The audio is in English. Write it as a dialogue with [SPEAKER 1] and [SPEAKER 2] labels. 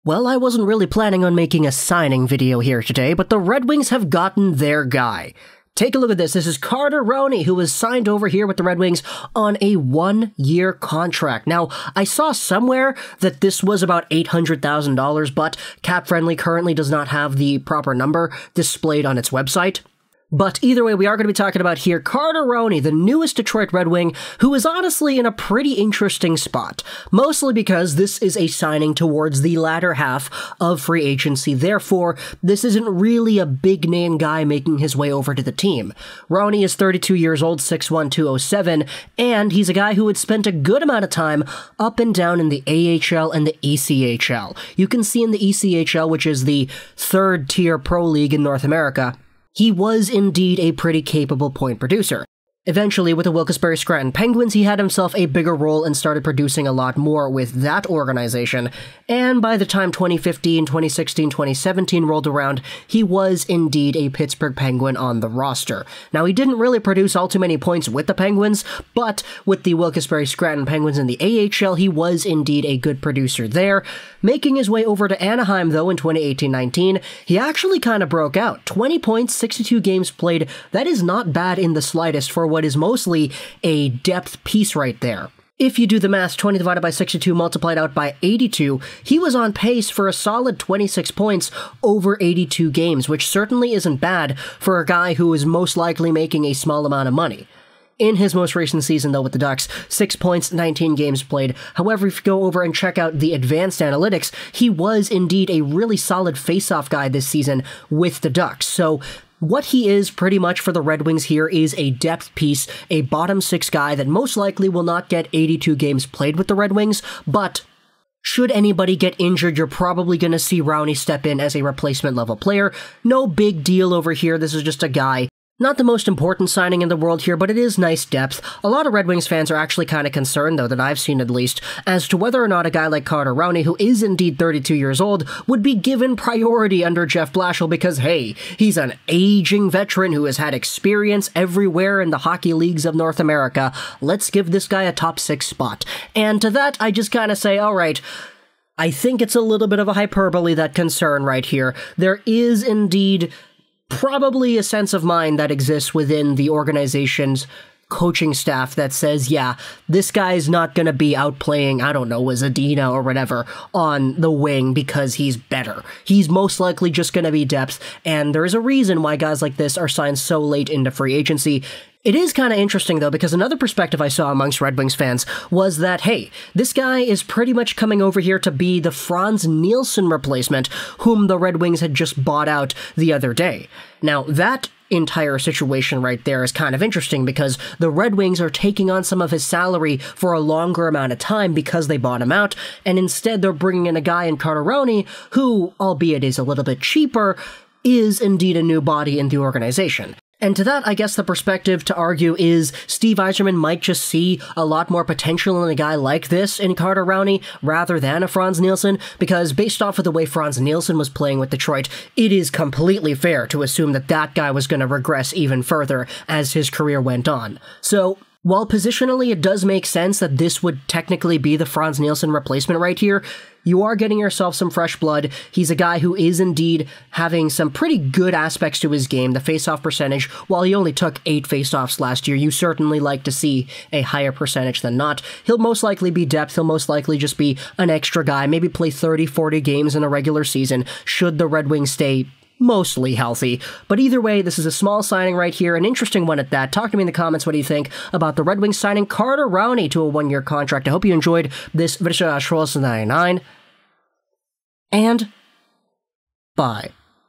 [SPEAKER 1] Well, I wasn't really planning on making a signing video here today, but the Red Wings have gotten their guy. Take a look at this. This is Carter Rowney, who was signed over here with the Red Wings on a one-year contract. Now, I saw somewhere that this was about $800,000, but Cap Friendly currently does not have the proper number displayed on its website. But either way, we are going to be talking about here Carter Rowney, the newest Detroit Red Wing, who is honestly in a pretty interesting spot. Mostly because this is a signing towards the latter half of free agency. Therefore, this isn't really a big-name guy making his way over to the team. Rowney is 32 years old, 6'1", 207, and he's a guy who had spent a good amount of time up and down in the AHL and the ECHL. You can see in the ECHL, which is the third-tier pro league in North America, he was indeed a pretty capable point producer. Eventually, with the Wilkes-Barre Scranton Penguins, he had himself a bigger role and started producing a lot more with that organization, and by the time 2015, 2016, 2017 rolled around, he was indeed a Pittsburgh Penguin on the roster. Now, he didn't really produce all too many points with the Penguins, but with the Wilkes-Barre Scranton Penguins in the AHL, he was indeed a good producer there. Making his way over to Anaheim, though, in 2018-19, he actually kind of broke out. 20 points, 62 games played. That is not bad in the slightest for what is mostly a depth piece right there. If you do the math, 20 divided by 62 multiplied out by 82, he was on pace for a solid 26 points over 82 games, which certainly isn't bad for a guy who is most likely making a small amount of money. In his most recent season, though, with the Ducks, 6 points, 19 games played. However, if you go over and check out the advanced analytics, he was indeed a really solid face-off guy this season with the Ducks. So what he is pretty much for the Red Wings here is a depth piece, a bottom six guy that most likely will not get 82 games played with the Red Wings, but should anybody get injured, you're probably going to see Rowney step in as a replacement level player. No big deal over here, this is just a guy. Not the most important signing in the world here, but it is nice depth. A lot of Red Wings fans are actually kind of concerned, though, that I've seen at least, as to whether or not a guy like Carter Rowney, who is indeed 32 years old, would be given priority under Jeff Blashill because, hey, he's an aging veteran who has had experience everywhere in the hockey leagues of North America. Let's give this guy a top 6 spot. And to that, I just kind of say, all right, I think it's a little bit of a hyperbole, that concern right here. There is indeed probably a sense of mind that exists within the organization's coaching staff that says, yeah, this guy's not going to be outplaying, I don't know, Zadina or whatever on the wing because he's better. He's most likely just going to be depth, and there is a reason why guys like this are signed so late into free agency. It is kind of interesting, though, because another perspective I saw amongst Red Wings fans was that, hey, this guy is pretty much coming over here to be the Frans Nielsen replacement, whom the Red Wings had just bought out the other day. Now, that entire situation right there is kind of interesting because the Red Wings are taking on some of his salary for a longer amount of time because they bought him out, and instead they're bringing in a guy in Carter Rowney who, albeit is a little bit cheaper, is indeed a new body in the organization. And to that, I guess the perspective to argue is Steve Yzerman might just see a lot more potential in a guy like this in Carter Rowney rather than a Frans Nielsen, because based off of the way Frans Nielsen was playing with Detroit, it is completely fair to assume that that guy was going to regress even further as his career went on. So while positionally it does make sense that this would technically be the Frans Nielsen replacement right here, you are getting yourself some fresh blood. He's a guy who is indeed having some pretty good aspects to his game. The face-off percentage, while he only took 8 face-offs last year, you certainly like to see a higher percentage than not. He'll most likely be depth. He'll most likely just be an extra guy, maybe play 30, 40 games in a regular season, should the Red Wings stay mostly healthy. But either way, this is a small signing right here, an interesting one at that. Talk to me in the comments what do you think about the Red Wings signing Carter Rowney to a one-year contract. I hope you enjoyed this video, and bye.